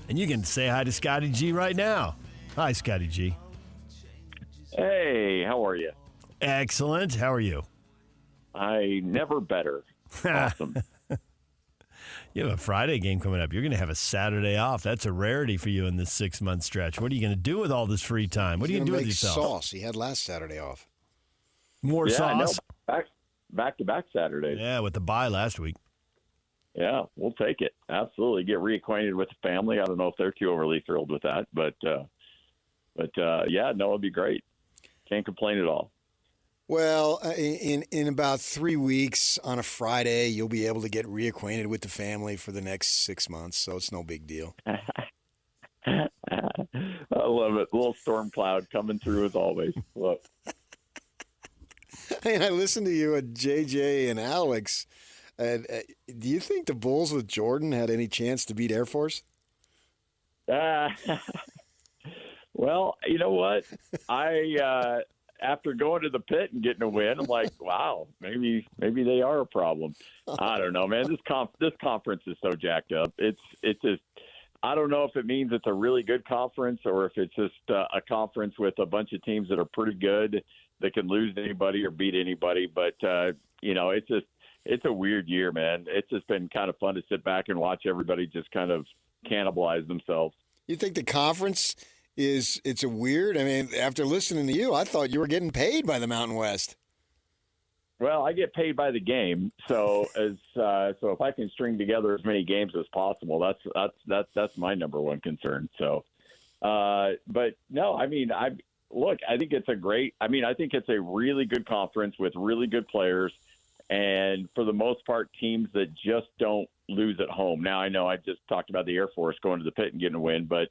And you can say hi to Scotty G right now. Hi, Scotty G. Hey, how are you? Excellent. How are you? I never better. Awesome. You have a Friday game coming up. You're going to have a Saturday off. That's a rarity for you in this 6-month stretch. What are you going to do with all this free time? What are you going to do with yourself? Sauce. He had last Saturday off. More sauce? Back-to-back Saturdays. Yeah, with the bye last week. Yeah, we'll take it. Absolutely. Get reacquainted with the family. I don't know if they're too overly thrilled with that, but yeah, no, it'd be great. Can't complain at all. Well, in about 3 weeks on a Friday, you'll be able to get reacquainted with the family for the next 6 months, so it's no big deal. I love it. Little storm cloud coming through as always. Look. And I listened to you at JJ and Alex. Do you think the Bulls with Jordan had any chance to beat Air Force? Well, you know what? After going to the pit and getting a win, I'm like, wow, maybe they are a problem. I don't know, man. This conference is so jacked up. It's just, I don't know if it means it's a really good conference or if it's just a conference with a bunch of teams that are pretty good that can lose to anybody or beat anybody. But it's a weird year, man. It's just been kind of fun to sit back and watch everybody just kind of cannibalize themselves. You think the conference it's a weird? I mean, after listening to you, I thought you were getting paid by the Mountain West. Well, I get paid by the game, so if I can string together as many games as possible, that's my number one concern. So, but no, I mean, I think it's I think it's a really good conference with really good players, and for the most part, teams that just don't lose at home. Now, I know I just talked about the Air Force going to the pit and getting a win, but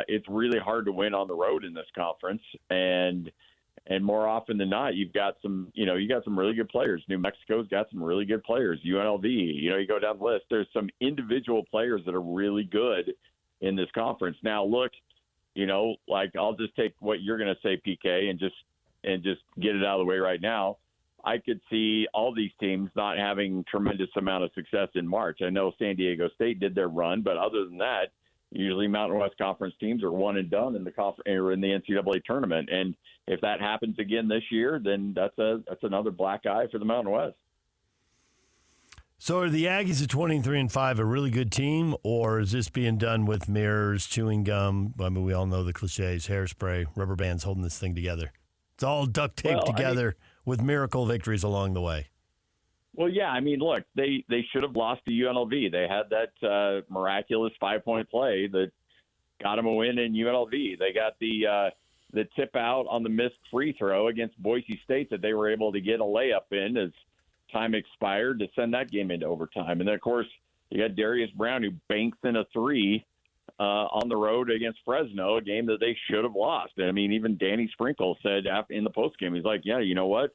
it's really hard to win on the road in this conference, and more often than not, you got some really good players. New Mexico's got some really good players. UNLV, you go down the list. There's some individual players that are really good in this conference. Now, look, I'll just take what you're going to say, PK, and just get it out of the way right now. I could see all these teams not having tremendous amount of success in March. I know San Diego State did their run, but other than that, usually Mountain West Conference teams are one and done in the NCAA tournament. And if that happens again this year, then that's another black eye for the Mountain West. So are the Aggies at 23-5 a really good team, or is this being done with mirrors, chewing gum? I mean, we all know the cliches, hairspray, rubber bands holding this thing together. It's all duct taped together with miracle victories along the way. Well, yeah, I mean, look, they should have lost to UNLV. They had that miraculous 5-point play that got them a win in UNLV. They got the tip out on the missed free throw against Boise State that they were able to get a layup in as time expired to send that game into overtime. And then, of course, you got Darius Brown who banks in a three on the road against Fresno, a game that they should have lost. I mean, even Danny Sprinkle said in the postgame, he's like, yeah, you know what?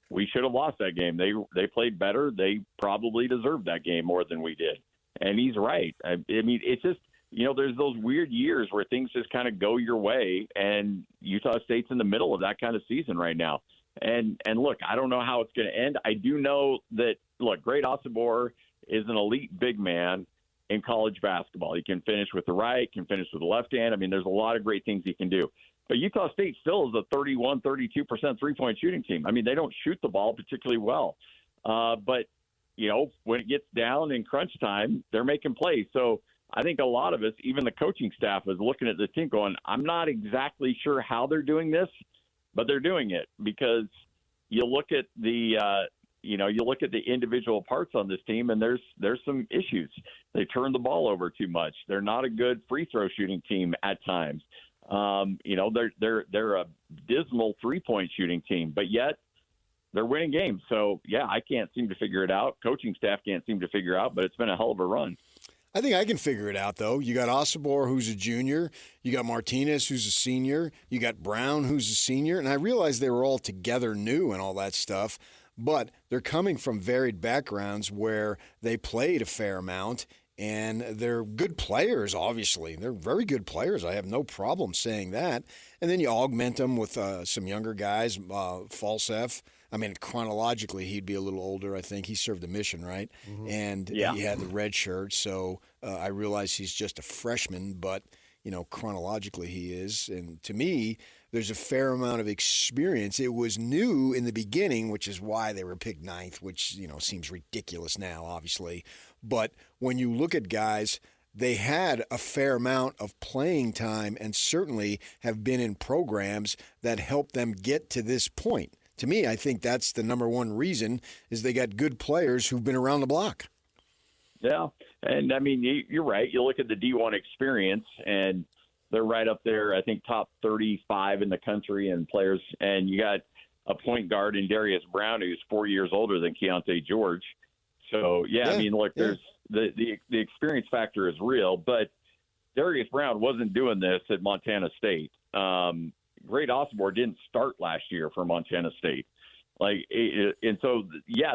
We should have lost that game. They played better. They probably deserved that game more than we did. And he's right. I mean, it's just, there's those weird years where things just kind of go your way, and Utah State's in the middle of that kind of season right now. And look, I don't know how it's going to end. I do know that, look, Great Osobor is an elite big man in college basketball. He can finish with the right, can finish with the left hand. I mean, there's a lot of great things he can do. But Utah State still is a 31, 32% three-point shooting team. I mean, they don't shoot the ball particularly well. But, when it gets down in crunch time, they're making plays. So I think a lot of us, even the coaching staff, is looking at this team going, I'm not exactly sure how they're doing this, but they're doing it because you look at the individual parts on this team, and there's some issues. They turn the ball over too much. They're not a good free throw shooting team at times. They're a dismal 3-point shooting team, but yet they're winning games. So yeah, I can't seem to figure it out. Coaching staff can't seem to figure out, but it's been a hell of a run. I think I can figure it out, though. You got Osobor, who's a junior. You got Martinez, who's a senior. You got Brown, who's a senior. And I realized they were all together new and all that stuff, but they're coming from varied backgrounds where they played a fair amount. And they're good players, obviously. They're very good players. I have no problem saying that. And then you augment them with some younger guys, Falsef, I mean, chronologically, he'd be a little older. I think he served a mission, right? And he had the red shirt. So I realize he's just a freshman, but chronologically he is. And to me, there's a fair amount of experience. It was new in the beginning, which is why they were picked ninth, which seems ridiculous now, obviously. But when you look at guys, they had a fair amount of playing time and certainly have been in programs that helped them get to this point. To me, I think that's the number one reason is they got good players who've been around the block. Yeah, and I mean, you're right. You look at the D1 experience, and they're right up there, I think, top 35 in the country in players. And you got a point guard in Darius Brown who's 4 years older than Keontae George. So, I mean, look, there's the experience factor is real, but Darius Brown wasn't doing this at Montana State. Great Osborne didn't start last year for Montana State. And so,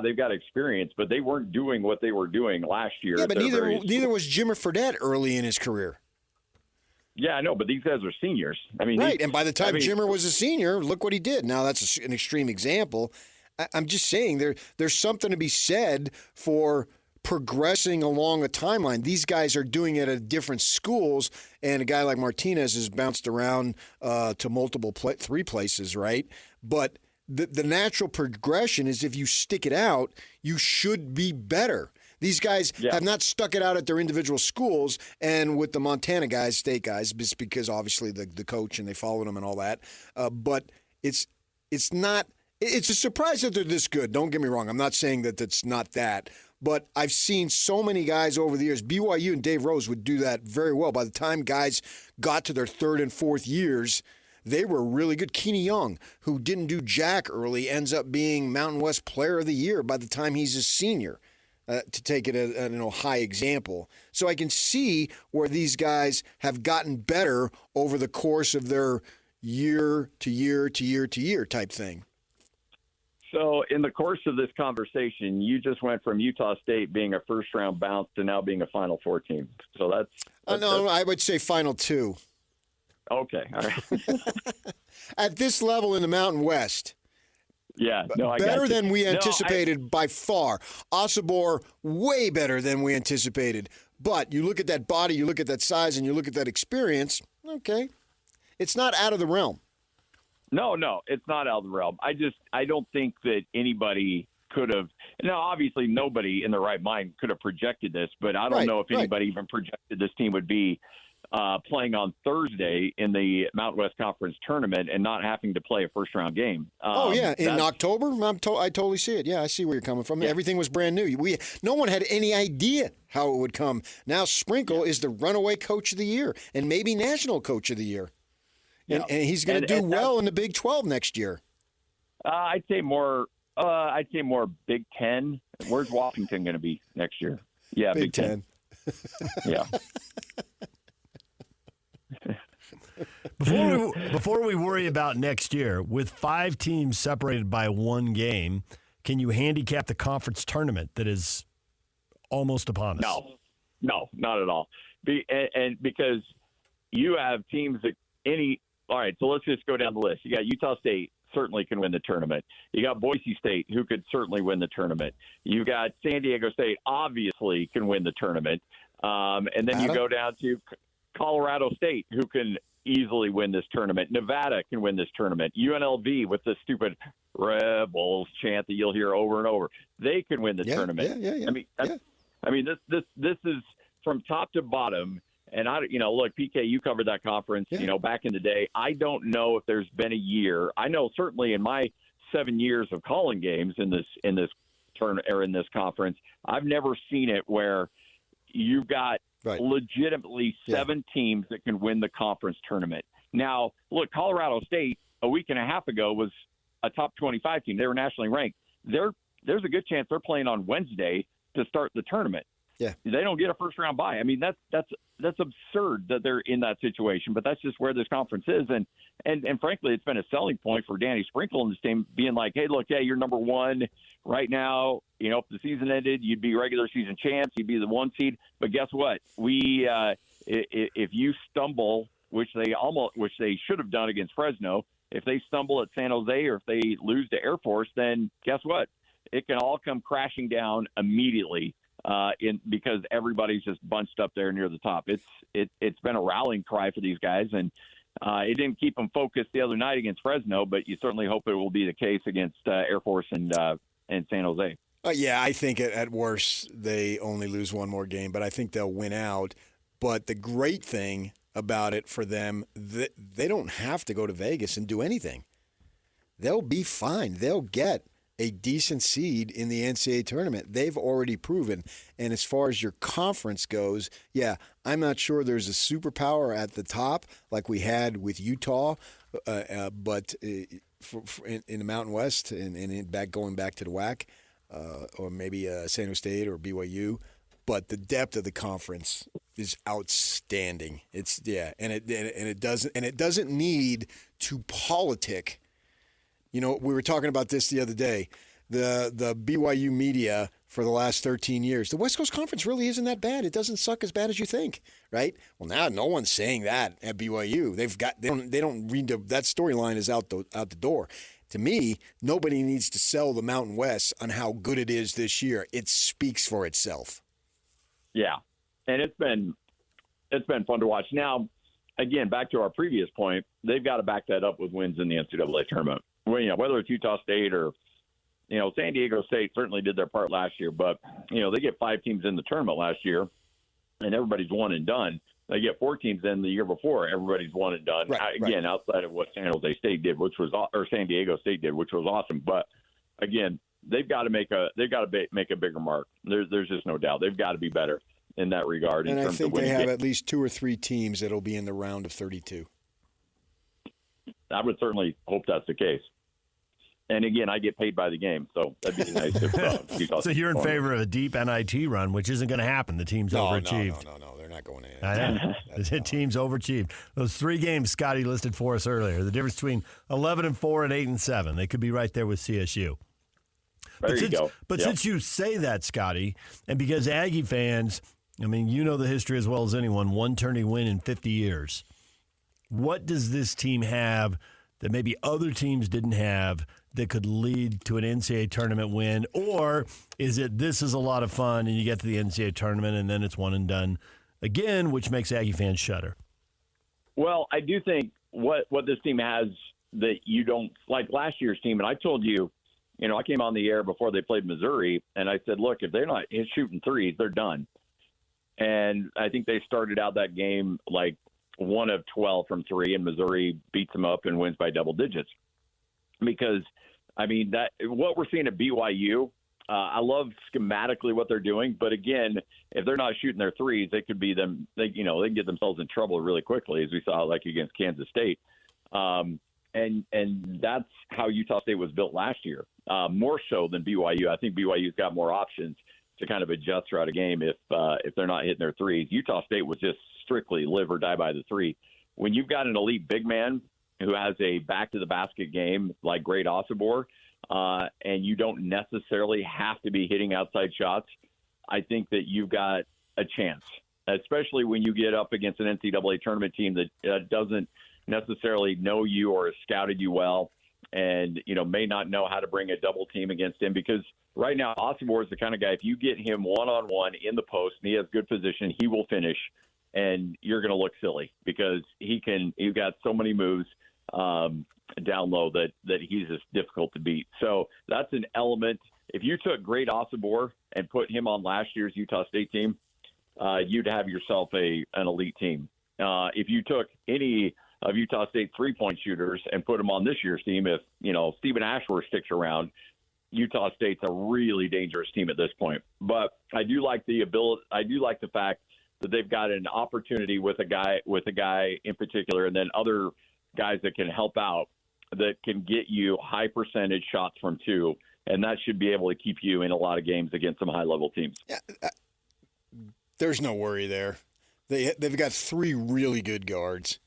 they've got experience, but they weren't doing what they were doing last year. Yeah, but neither was Jimmer Fredette early in his career. Yeah, I know, but these guys are seniors. I mean, right, and by the time Jimmer was a senior, look what he did. Now, that's an extreme example. I'm just saying there's something to be said for progressing along a timeline. These guys are doing it at different schools, and a guy like Martinez has bounced around to multiple three places, right? But the natural progression is if you stick it out, you should be better. These guys have not stuck it out at their individual schools, and with the Montana guys, state guys, just because obviously the coach and they followed him and all that. But it's not. It's a surprise that they're this good. Don't get me wrong. I'm not saying that it's not that. But I've seen so many guys over the years. BYU and Dave Rose would do that very well. By the time guys got to their third and fourth years, they were really good. Keeney Young, who didn't do jack early, ends up being Mountain West Player of the Year by the time he's a senior, to take it as a high example. So I can see where these guys have gotten better over the course of their year to year to year to year type thing. So in the course of this conversation, you just went from Utah State being a first-round bounce to now being a Final Four team. So that's no, I would say Final Two. Okay, all right. At this level in the Mountain West, I better than we anticipated by far. Osibor, way better than we anticipated. But you look at that body, you look at that size, and you look at that experience, okay, it's not out of the realm. No, it's not out of the realm. I don't think that anybody could have. Now, obviously, nobody in their right mind could have projected this, but I don't know if anybody even projected this team would be playing on Thursday in the Mountain West Conference tournament and not having to play a first-round game. In October? I totally see it. Yeah, I see where you're coming from. Yeah. Everything was brand new. No one had any idea how it would come. Now Sprinkle is the runaway coach of the year and maybe national coach of the year. And he's going to do well in the Big 12 next year. I'd say more Big 10. Where's Washington going to be next year? Yeah, Big 10. Yeah. Before we worry about next year, with 5 teams separated by 1 game, can you handicap the conference tournament that is almost upon us? No, not at all. And because you have teams that all right, so let's just go down the list. You got Utah State, certainly can win the tournament. You got Boise State, who could certainly win the tournament. You got San Diego State, obviously can win the tournament. And then you go down to Colorado State, who can easily win this tournament. Nevada can win this tournament. UNLV, with the stupid Rebels chant that you'll hear over and over, they can win the tournament. Yeah. I mean, this is from top to bottom. And look, PK, you covered that conference, back in the day. I don't know if there's been a year. I know certainly in my 7 years of calling games in this conference, I've never seen it where you've got legitimately 7 teams that can win the conference tournament. Now, look, Colorado State a week and a half ago was a top 25 team. They were nationally ranked. There's a good chance they're playing on Wednesday to start the tournament. Yeah. They don't get a first-round bye. I mean, that's absurd that they're in that situation, but that's just where this conference is. And frankly, it's been a selling point for Danny Sprinkle and this team being like, hey, look, you're number 1 right now. If the season ended, you'd be regular season champs. You'd be the 1 seed. But guess what? If you stumble which they should have done against Fresno. If they stumble at San Jose or if they lose to Air Force, then guess what? It can all come crashing down immediately because everybody's just bunched up there near the top. It's been a rallying cry for these guys, and it didn't keep them focused the other night against Fresno, but you certainly hope it will be the case against Air Force and San Jose. Yeah, I think at worst they only lose one more game, but I think they'll win out. But the great thing about it for them, they don't have to go to Vegas and do anything. They'll be fine. They'll get a decent seed in the NCAA tournament. They've already proven. And as far as your conference goes, yeah, I'm not sure there's a superpower at the top like we had with Utah, but in the Mountain West and going back to the WAC, or maybe San Jose State or BYU. But the depth of the conference is outstanding. And it doesn't need to politic. You know, we were talking about this the other day. The BYU media for the last 13 years, the West Coast Conference really isn't that bad. It doesn't suck as bad as you think, right? Well, now no one's saying that at BYU. They don't read that storyline is out the door. To me, nobody needs to sell the Mountain West on how good it is this year. It speaks for itself. Yeah, and it's been fun to watch. Now, again, back to our previous point, they've got to back that up with wins in the NCAA tournament. Well, whether it's Utah State or San Diego State certainly did their part last year, but they get 5 teams in the tournament last year, and everybody's one and done. They get 4 teams in the year before, everybody's one and done. Right. Outside of what San Jose State did, or San Diego State did, which was awesome. But again, they've got to make a bigger mark. There's just no doubt. They've got to be better in that regard. And I think they have at least 2 or 3 teams that'll be in the round of 32. I would certainly hope that's the case. And again, I get paid by the game, so that'd be nice if So you're in favor of a deep NIT run, which isn't going to happen. The team's overachieved. No, they're not going in. I know. The team's overachieved. Those 3 games Scotty listed for us earlier, the difference between 11-4 and 8-7. They could be right there with CSU. There you go. But since you say that, Scotty, and because Aggie fans, I mean, you know the history as well as anyone, one tourney win in 50 years. What does this team have that maybe other teams didn't have that could lead to an NCAA tournament win? Or is it this is a lot of fun and you get to the NCAA tournament and then it's one and done again, which makes Aggie fans shudder? Well, I do think what this team has that you don't – like last year's team, and I told you, I came on the air before they played Missouri, and I said, look, if they're not shooting threes, they're done. And I think they started out that game like 1 of 12 from 3, and Missouri beats them up and wins by double digits. Because, I mean, that what we're seeing at BYU, I love schematically what they're doing. But, again, if they're not shooting their threes, they could be them – they can get themselves in trouble really quickly, as we saw like against Kansas State. And that's how Utah State was built last year, more so than BYU. I think BYU's got more options to kind of adjust throughout a game if they're not hitting their threes. Utah State was just strictly live or die by the 3. When you've got an elite big man who has a back-to-the-basket game like Great Osobor, and you don't necessarily have to be hitting outside shots, I think that you've got a chance, especially when you get up against an NCAA tournament team that doesn't necessarily know you or has scouted you well and, may not know how to bring a double team against him. Because right now, Osobor is the kind of guy, if you get him one-on-one in the post and he has good position, he will finish, and you're going to look silly because you've got so many moves down low that he's just difficult to beat. So that's an element. If you took Great Osobor and put him on last year's Utah State team, you'd have yourself an elite team. If you took any of Utah State three-point shooters and put them on this year's team, if, Stephen Ashworth sticks around, Utah State's a really dangerous team at this point. But I do like the fact that they've got an opportunity with a guy in particular, and then other guys that can help out, that can get you high percentage shots from 2, and that should be able to keep you in a lot of games against some high-level teams. Yeah, there's no worry there. They've got 3 really good guards.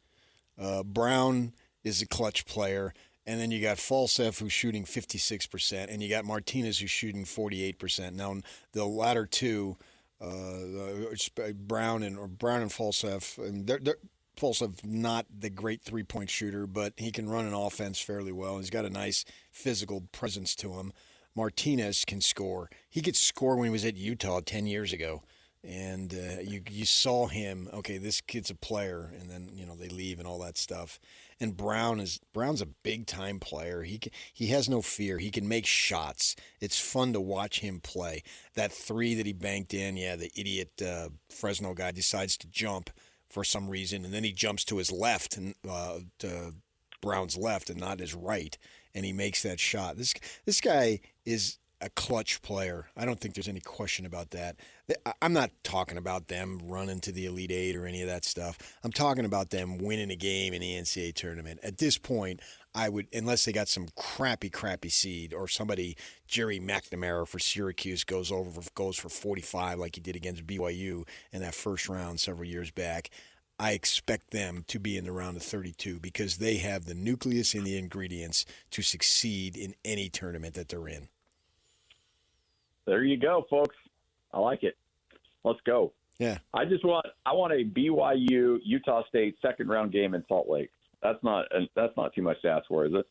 Brown is a clutch player, and then you got Falseff, who's shooting 56%, and you got Martinez, who's shooting 48%. Now, the latter 2, Brown and Falseff, and Impulsive, not the great three-point shooter, but he can run an offense fairly well. He's got a nice physical presence to him. Martinez can score. He could score when he was at Utah 10 years ago. And you saw him, okay, this kid's a player, and then, they leave and all that stuff. And Brown's a big-time player. He has no fear. He can make shots. It's fun to watch him play. That three that he banked in, the idiot Fresno guy decides to jump for some reason, and then he jumps to his left, and to Brown's left and not his right, and he makes that shot. This guy is a clutch player. I don't think there's any question about that. I'm not talking about them running to the Elite Eight or any of that stuff. I'm talking about them winning a game in the NCAA tournament. At this point, I would, unless they got some crappy seed or somebody, Jerry McNamara for Syracuse goes for 45 like he did against BYU in that first round several years back. I expect them to be in the round of 32 because they have the nucleus and the ingredients to succeed in any tournament that they're in. There you go, folks. I like it. Let's go. Yeah. I want a BYU Utah State second round game in Salt Lake. That's not too much to ask for, is it?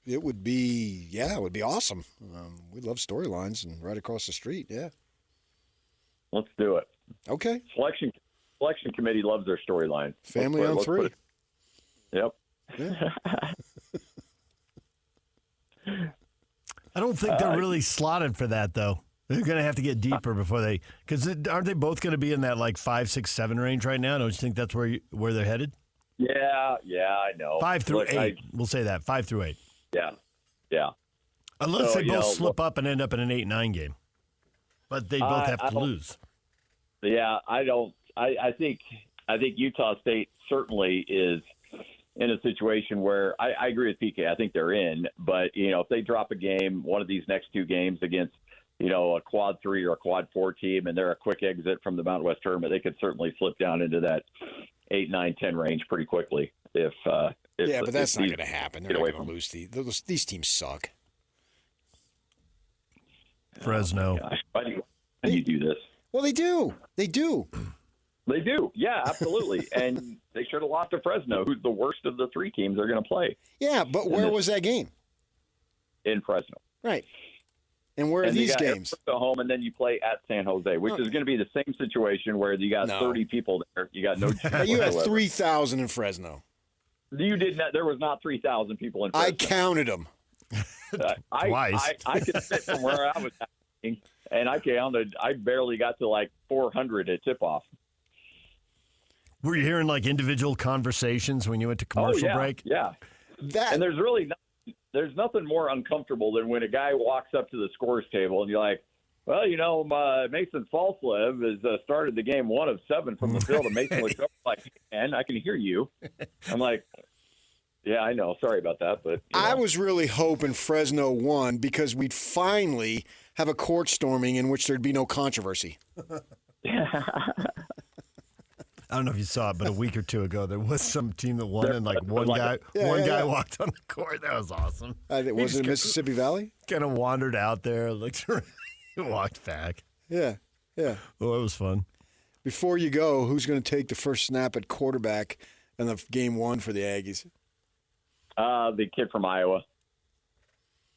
It would be awesome. We love storylines and right across the street. Yeah. Let's do it. Okay. Selection committee loves their storyline. Family on three. Yep. Yeah. I don't think they're really slotted for that, though. They're going to have to get deeper before they – because aren't they both going to be in that, 5, 6, 7 range right now? Don't you think that's where they're headed? Yeah, I know. 5 through 8. We'll say that, 5 through 8. Yeah. Unless they both slip up and end up in an 8-9 game. But they both have to lose. Yeah, I don't – I think Utah State certainly is – in a situation where I agree with PK. I think they're in, but if they drop a game, one of these next two games against a quad 3 or a quad 4 team, and they're a quick exit from the Mountain West tournament, they could certainly slip down into that 8, 9, 10 range pretty quickly. But that's not going to happen. They're not going to lose these teams suck. Fresno. Oh, why do you do this? Well, they do. They do. Yeah, absolutely. And they should have lost to Fresno, who's the worst of the three teams they're going to play. Yeah, but where was that game? In Fresno. Right. And where are these games? Go home, and then you play at San Jose, which is going to be the same situation where you got 30 people there. You got no chance. You had 3,000 in Fresno. You did not. There was not 3,000 people in Fresno. I counted them. Twice. I could sit from where I was at, and I counted. I barely got to 400 at tip-off. Were you hearing individual conversations when you went to commercial break? Yeah. And there's nothing more uncomfortable than when a guy walks up to the scores table and you're like, well, Mason Falslev has started the game 1 of 7 from the field, and Mason looks up and I can hear you. I'm like, yeah, I know. Sorry about that, but I was really hoping Fresno won because we'd finally have a court storming in which there'd be no controversy. I don't know if you saw it, but a week or two ago, there was some team that won, and one guy walked on the court. That was awesome. Was it Mississippi Valley? Kind of wandered out there, looked around, walked back. Yeah. Well, it was fun. Before you go, who's going to take the first snap at quarterback in the game 1 for the Aggies? The kid from Iowa.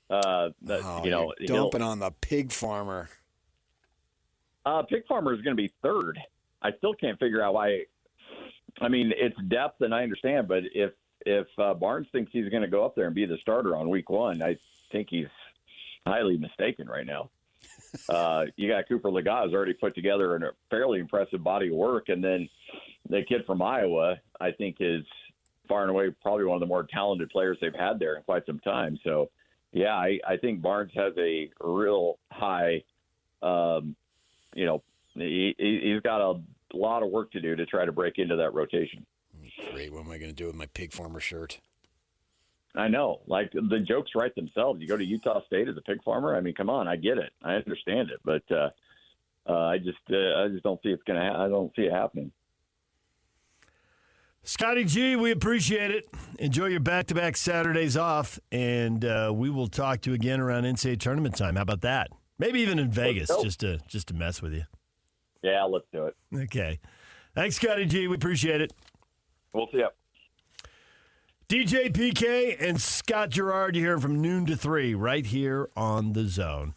Dumping on the pig farmer. Pig farmer is going to be third. I still can't figure out why. I mean, it's depth, and I understand, but if Barnes thinks he's going to go up there and be the starter on week 1, I think he's highly mistaken right now. You got Cooper Legas who's already put together a fairly impressive body of work, and then the kid from Iowa, I think, is far and away probably one of the more talented players they've had there in quite some time. So, yeah, I think Barnes has a real high, he's got a lot of work to do to try to break into that rotation. Great. What am I going to do with my pig farmer shirt? I know. The jokes write themselves. You go to Utah State as a pig farmer. I mean, come on. I get it. I understand it. But I just don't see I don't see it happening. Scotty G, we appreciate it. Enjoy your back-to-back Saturdays off, and we will talk to you again around NCAA tournament time. How about that? Maybe even in Vegas, just to mess with you. Yeah, let's do it. Okay. Thanks, Scotty G. We appreciate it. We'll see you. DJ PK and Scott Garrard, you hear from noon to 3 right here on The Zone.